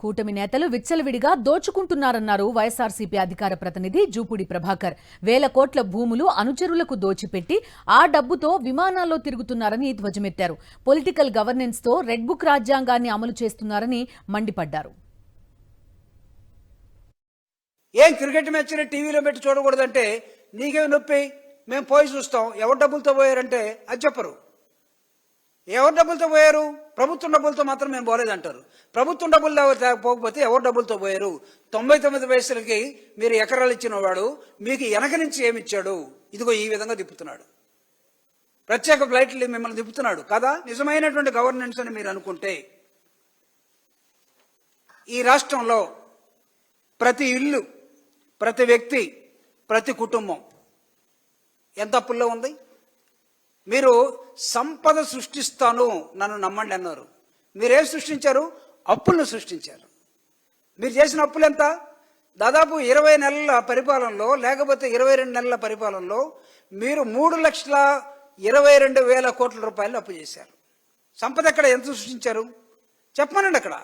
కూటమి నేతలు విచ్చలవిడిగా దోచుకుంటున్నారన్నారు వైఎస్ఆర్సీపీ అధికార ప్రతినిధి జూపూడి ప్రభాకర్. 1,000 కోట్ల భూములు అనుచరులకు దోచిపెట్టి ఆ డబ్బుతో విమానాల్లో తిరుగుతున్నారని ధ్వజమెత్తారు. పొలిటికల్ గవర్నెన్స్ తో రెడ్ బుక్ రాజ్యాంగాన్ని అమలు చేస్తున్నారని మండిపడ్డారు. ఏం క్రికెట్ మ్యాచ్ టీవీలో పెట్టి చూడకూడదంటే నీకేమి నొప్పి, మేము పోయి చూస్తాం, ఎవరు డబ్బులతో పోయారంటే అది చెప్పరు. ఎవరు డబ్బులతో పోయారు? ప్రభుత్వం డబ్బులతో మాత్రం మేము పోలేదంటారు. ప్రభుత్వం డబ్బులు పోకపోతే ఎవరు డబ్బులతో పోయారు? 99 పైసలకి మీరు ఎకరాలు ఇచ్చిన వాడు మీకు వెనక నుంచి ఏమిచ్చాడు? ఇదిగో ఈ విధంగా తిప్పుతున్నాడు. ప్రత్యేక ఫ్లైట్లు మిమ్మల్ని తిప్పుతున్నాడు కదా. నిజమైనటువంటి గవర్నెన్స్ అని మీరు అనుకుంటే ఈ రాష్ట్రంలో ప్రతి ఇల్లు, ప్రతి వ్యక్తి, ప్రతి కుటుంబం ఎంత అప్పుల్లో ఉంది? మీరు సంపద సృష్టిస్తాను నన్ను నమ్మండి అన్నారు. మీరేం సృష్టించారు? అప్పులను సృష్టించారు. మీరు చేసిన అప్పులు ఎంత? దాదాపు 20 నెలల పరిపాలనలో, లేకపోతే 22 నెలల పరిపాలనలో మీరు 3,22,000 కోట్ల రూపాయలు అప్పు చేశారు. సంపద ఎక్కడ ఎంత సృష్టించారు చెప్పమనండి అక్కడ.